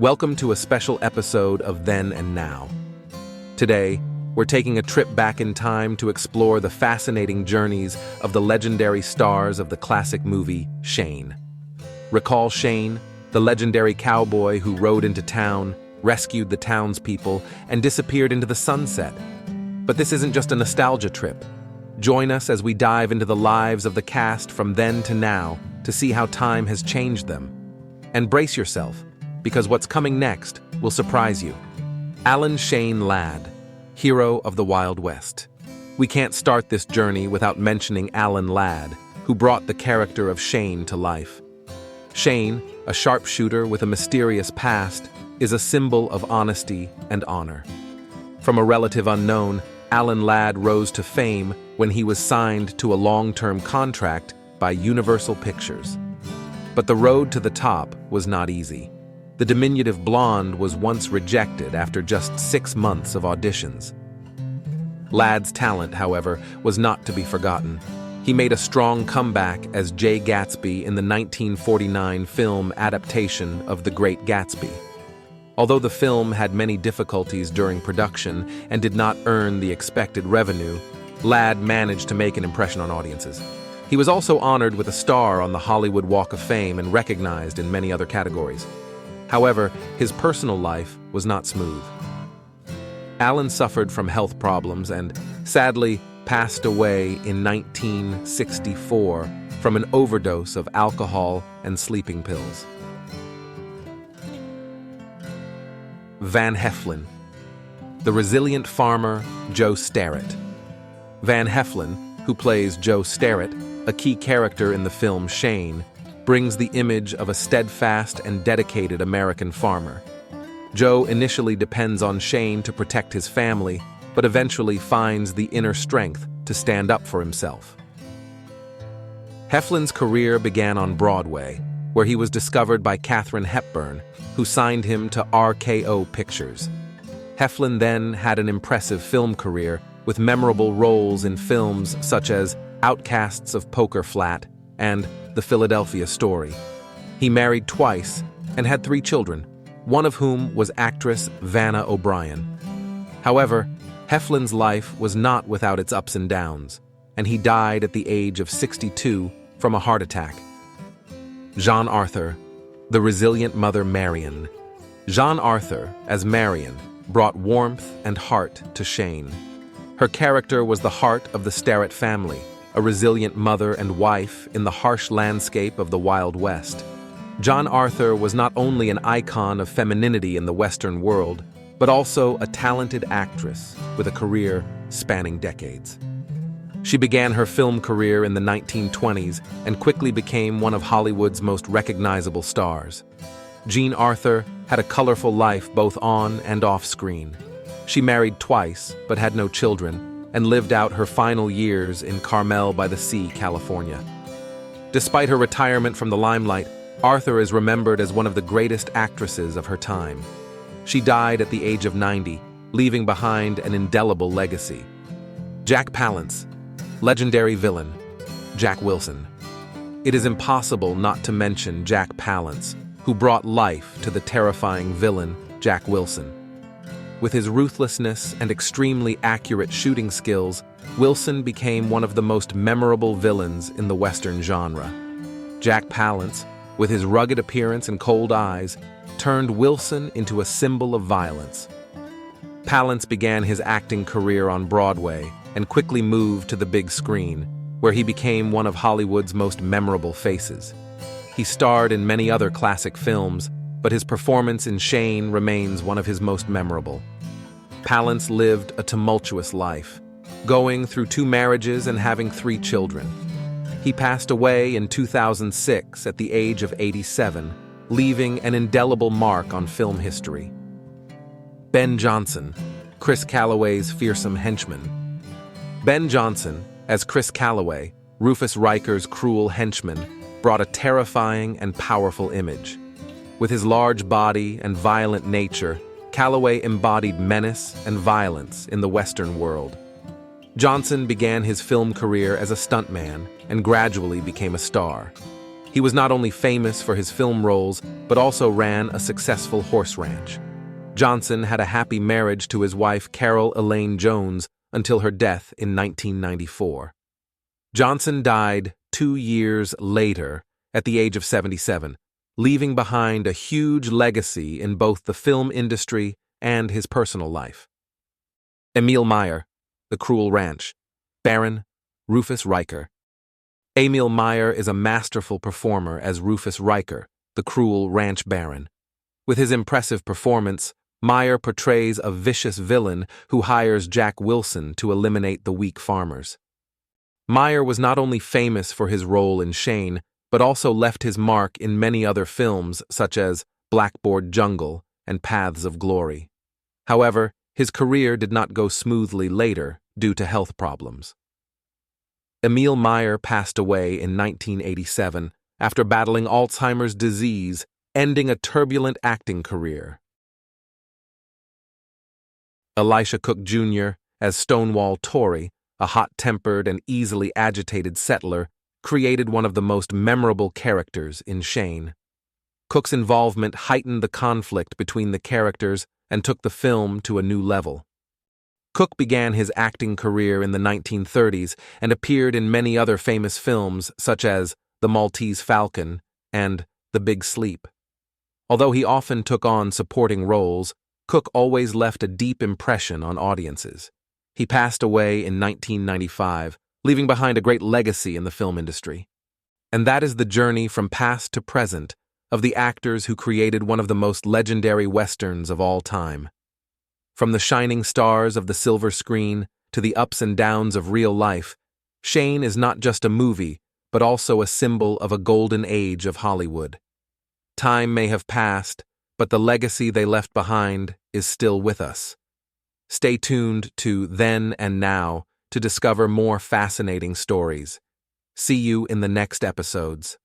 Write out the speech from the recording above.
Welcome to a special episode of Then and Now. Today, we're taking a trip back in time to explore the fascinating journeys of the legendary stars of the classic movie Shane. Recall Shane, the legendary cowboy who rode into town, rescued the townspeople, and disappeared into the sunset. But this isn't just a nostalgia trip. Join us as we dive into the lives of the cast from then to now to see how time has changed them. And brace yourself, because what's coming next will surprise you. Alan Shane Ladd, hero of the Wild West. We can't start this journey without mentioning Alan Ladd, who brought the character of Shane to life. Shane, a sharpshooter with a mysterious past, is a symbol of honesty and honor. From a relative unknown, Alan Ladd rose to fame when he was signed to a long-term contract by Universal Pictures. But the road to the top was not easy. The diminutive blonde was once rejected after just 6 months of auditions. Ladd's talent, however, was not to be forgotten. He made a strong comeback as Jay Gatsby in the 1949 film adaptation of The Great Gatsby. Although the film had many difficulties during production and did not earn the expected revenue, Ladd managed to make an impression on audiences. He was also honored with a star on the Hollywood Walk of Fame and recognized in many other categories. However, his personal life was not smooth. Alan suffered from health problems and, sadly, passed away in 1964 from an overdose of alcohol and sleeping pills. Van Heflin, the resilient farmer Joe Starrett. Van Heflin, who plays Joe Starrett, a key character in the film Shane, brings the image of a steadfast and dedicated American farmer. Joe initially depends on Shane to protect his family, but eventually finds the inner strength to stand up for himself. Heflin's career began on Broadway, where he was discovered by Katharine Hepburn, who signed him to RKO Pictures. Heflin then had an impressive film career with memorable roles in films such as Outcasts of Poker Flat and The Philadelphia Story. He married twice and had 3 children, one of whom was actress Vanna O'Brien. However, Heflin's life was not without its ups and downs, and he died at the age of 62 from a heart attack. Jean Arthur, the resilient mother Marion. Jean Arthur, as Marion, brought warmth and heart to Shane. Her character was the heart of the Starrett family, a resilient mother and wife in the harsh landscape of the Wild West. Jean Arthur was not only an icon of femininity in the Western world, but also a talented actress with a career spanning decades. She began her film career in the 1920s and quickly became one of Hollywood's most recognizable stars. Jean Arthur had a colorful life both on and off screen. She married twice but had no children and lived out her final years in Carmel by the Sea, California. Despite her retirement from the limelight, Arthur is remembered as one of the greatest actresses of her time. She died at the age of 90, leaving behind an indelible legacy. Jack Palance, legendary villain, Jack Wilson. It is impossible not to mention Jack Palance, who brought life to the terrifying villain, Jack Wilson. With his ruthlessness and extremely accurate shooting skills, Wilson became one of the most memorable villains in the Western genre. Jack Palance, with his rugged appearance and cold eyes, turned Wilson into a symbol of violence. Palance began his acting career on Broadway and quickly moved to the big screen, where he became one of Hollywood's most memorable faces. He starred in many other classic films, but his performance in Shane remains one of his most memorable. Palance lived a tumultuous life, going through 2 marriages and having 3 children. He passed away in 2006 at the age of 87, leaving an indelible mark on film history. Ben Johnson, Chris Calloway's fearsome henchman. Ben Johnson, as Chris Calloway, Rufus Riker's cruel henchman, brought a terrifying and powerful image. With his large body and violent nature, Calloway embodied menace and violence in the Western world. Johnson began his film career as a stuntman and gradually became a star. He was not only famous for his film roles, but also ran a successful horse ranch. Johnson had a happy marriage to his wife Carol Elaine Jones until her death in 1994. Johnson died 2 years later at the age of 77, leaving behind a huge legacy in both the film industry and his personal life. Emil Meyer, The Cruel Ranch. Baron, Rufus Riker. Emil Meyer is a masterful performer as Rufus Riker, the cruel ranch baron. With his impressive performance, Meyer portrays a vicious villain who hires Jack Wilson to eliminate the weak farmers. Meyer was not only famous for his role in Shane, but also left his mark in many other films such as Blackboard Jungle and Paths of Glory. However, his career did not go smoothly later due to health problems. Emil Meyer passed away in 1987 after battling Alzheimer's disease, ending a turbulent acting career. Elisha Cook Jr. as Stonewall Tory, a hot-tempered and easily agitated settler, created one of the most memorable characters in Shane. Cook's involvement heightened the conflict between the characters and took the film to a new level. Cook began his acting career in the 1930s and appeared in many other famous films such as The Maltese Falcon and The Big Sleep. Although he often took on supporting roles, Cook always left a deep impression on audiences. He passed away in 1995, leaving behind a great legacy in the film industry. And that is the journey from past to present of the actors who created one of the most legendary westerns of all time. From the shining stars of the silver screen to the ups and downs of real life, Shane is not just a movie, but also a symbol of a golden age of Hollywood. Time may have passed, but the legacy they left behind is still with us. Stay tuned to Then and Now to discover more fascinating stories. See you in the next episodes.